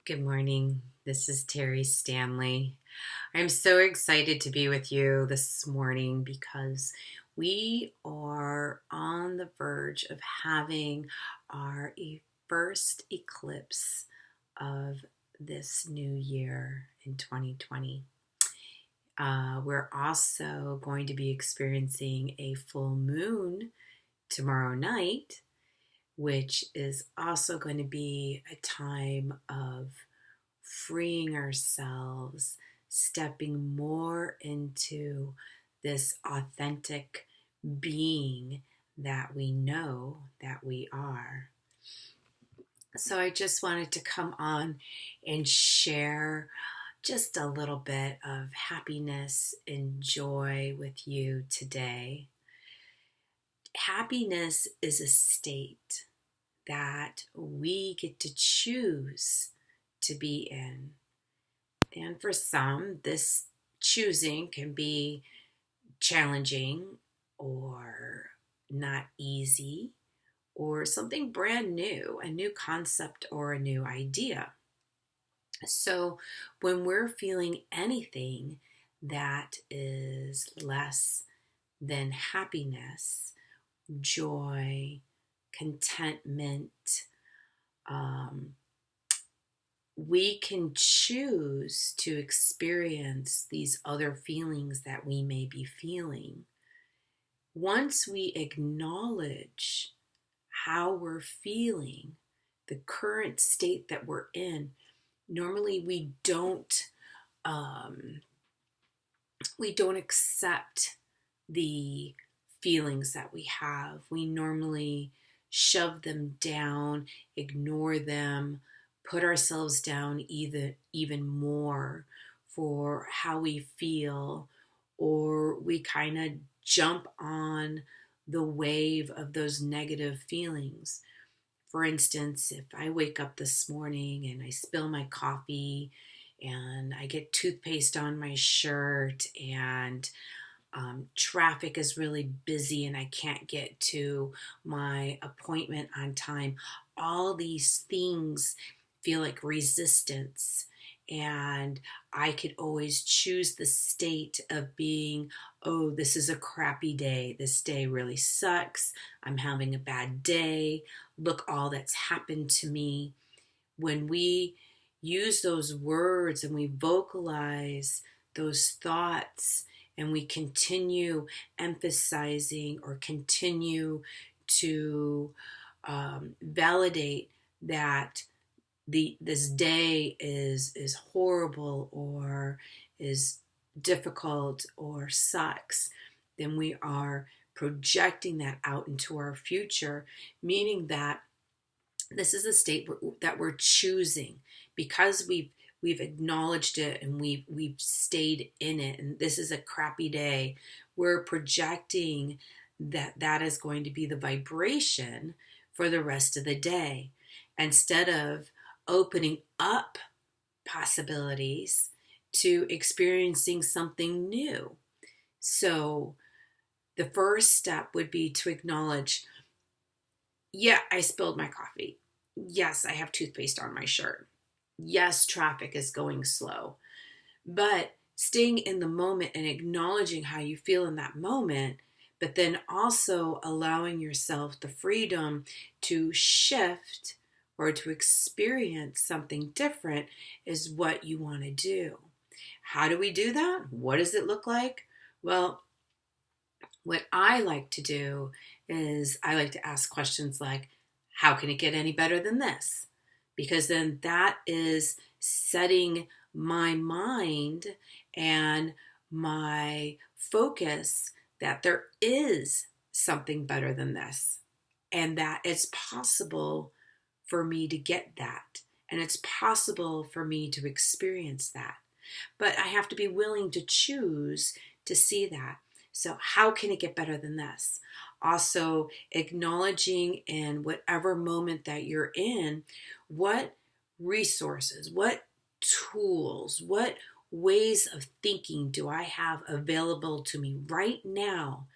Good morning. This is Teri Stanley. I'm so excited to be with you this morning because we are on the verge of having our first eclipse of this new year in 2020. We're also going to be experiencing a full moon tomorrow night, which is also going to be a time of freeing ourselves, stepping more into this authentic being that we know that we are. So I just wanted to come on and share just a little bit of happiness and joy with you today. Happiness is a state that we get to choose to be in. And for some, this choosing can be challenging or not easy or something brand new, a new concept or a new idea. So when we're feeling anything that is less than happiness, joy, contentment, we can choose to experience these other feelings that we may be feeling. Once we acknowledge how we're feeling, the current state that we're in, normally we don't accept the feelings that we have. We normally shove them down, ignore them, put ourselves down even more for how we feel, or we kind of jump on the wave of those negative feelings. For instance, if I wake up this morning and I spill my coffee and I get toothpaste on my shirt and traffic is really busy and I can't get to my appointment on time, all these things feel like resistance. And I could always choose the state of being, oh, this is a crappy day. This day really sucks. I'm having a bad day. Look, all that's happened to me. When we use those words and we vocalize those thoughts and we continue emphasizing or continue to validate that this day is horrible or is difficult or sucks, then we are projecting that out into our future, meaning that this is a state that we're choosing because we've acknowledged it and we've stayed in it, and this is a crappy day. We're projecting that is going to be the vibration for the rest of the day, instead of opening up possibilities to experiencing something new. So the first step would be to acknowledge, yeah, I spilled my coffee. Yes, I have toothpaste on my shirt. Yes, traffic is going slow. But staying in the moment and acknowledging how you feel in that moment, but then also allowing yourself the freedom to shift or to experience something different is what you want to do. How do we do that? What does it look like? Well, what I like to do is I like to ask questions like, how can it get any better than this? Because then that is setting my mind and my focus that there is something better than this, and that it's possible for me to get that, and it's possible for me to experience that. But I have to be willing to choose to see that. So how can it get better than this? Also acknowledging in whatever moment that you're in, what resources, what tools, what ways of thinking do I have available to me right now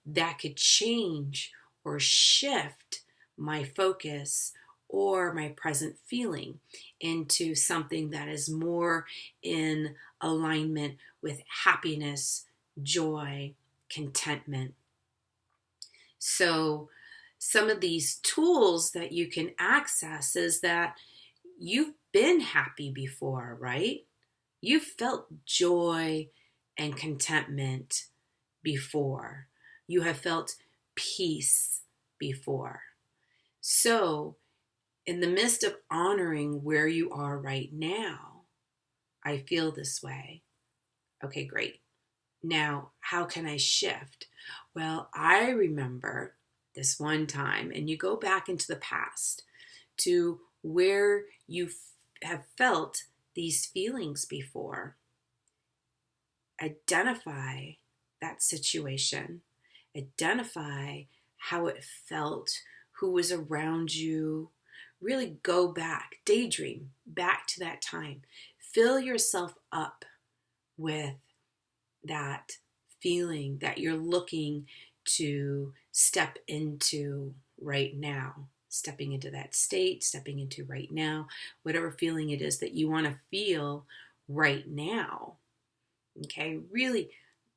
that could change or shift my focus or my present feeling into something that is more in alignment with happiness, joy, contentment. So some of these tools that you can access is that you've been happy before, right? You've felt joy and contentment before. You have felt peace before. So, in the midst of honoring where you are right now, I feel this way. Okay, great. Now, how can I shift? Well, I remember this one time, and you go back into the past to where you have felt these feelings before. Identify that situation, identify how it felt, who was around you. Really go back, daydream back to that time. Fill yourself up with that feeling that you're looking to step into right now. Stepping into that state, stepping into right now, whatever feeling it is that you want to feel right now. Okay, really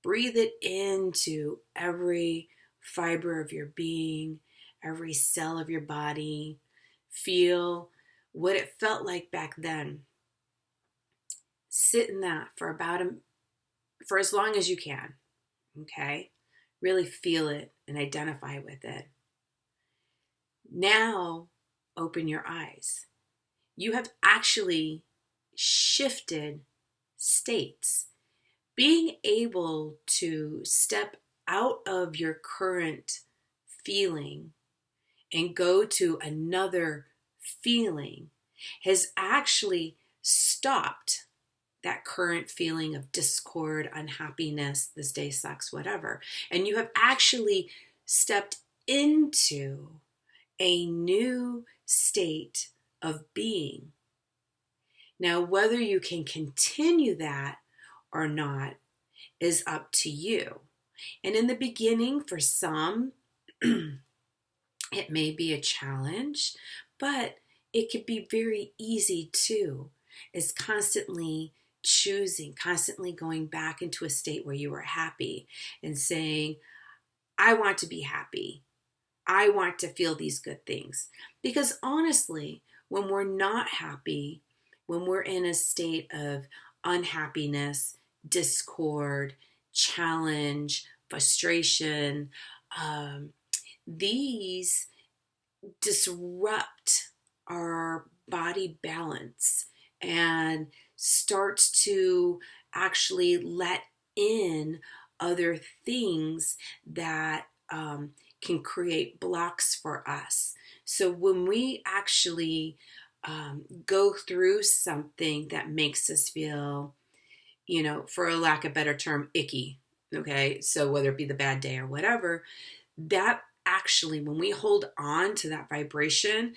breathe it into every fiber of your being, every cell of your body. Feel what it felt like back then. Sit in that for as long as you can. Okay, really feel it and identify with it. Now, open your eyes. You have actually shifted states. Being able to step out of your current feeling and go to another feeling has actually stopped that current feeling of discord, unhappiness, this day sucks, whatever. And you have actually stepped into a new state of being. Now, whether you can continue that or not is up to you. And in the beginning, for some, it may be a challenge, but it could be very easy too. Is constantly choosing, constantly going back into a state where you are happy and saying, I want to be happy. I want to feel these good things. Because honestly, when we're not happy, when we're in a state of unhappiness, discord, challenge, frustration, these disrupt our body balance and starts to actually let in other things that can create blocks for us. So when we actually go through something that makes us feel, for a lack of better term, icky, okay? So whether it be the bad day or whatever, that actually, when we hold on to that vibration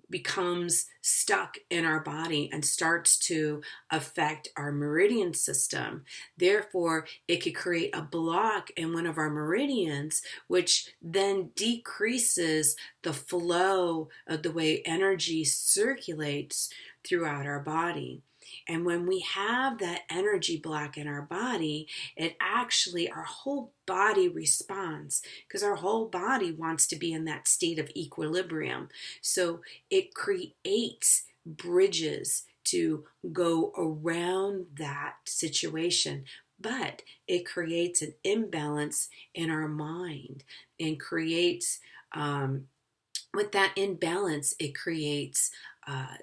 becomes stuck in our body and starts to affect our meridian system. Therefore, it could create a block in one of our meridians, which then decreases the flow of the way energy circulates throughout our body. And when we have that energy block in our body, it actually, our whole body responds because our whole body wants to be in that state of equilibrium. So it creates bridges to go around that situation. But it creates an imbalance in our mind and creates, with that imbalance, it creates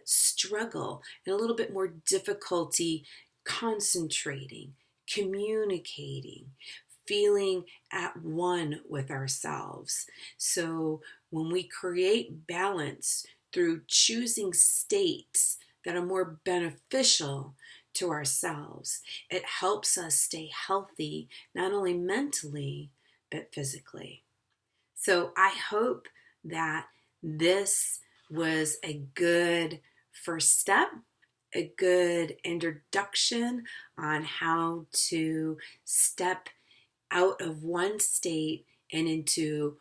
struggle and a little bit more difficulty concentrating, communicating, feeling at one with ourselves. So when we create balance through choosing states that are more beneficial to ourselves, it helps us stay healthy, not only mentally, but physically. So I hope that this was a good first step, a good introduction on how to step out of one state and into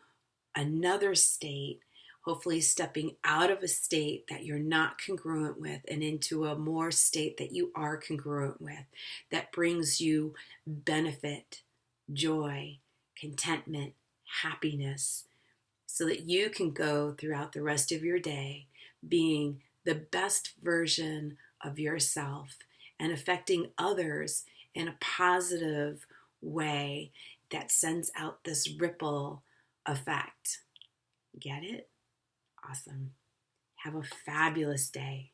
another state hopefully stepping out of a state that you're not congruent with and into a more state that you are congruent with, that brings you benefit, joy, contentment, happiness, so that you can go throughout the rest of your day being the best version of yourself and affecting others in a positive way that sends out this ripple effect. Get it? Awesome. Have a fabulous day.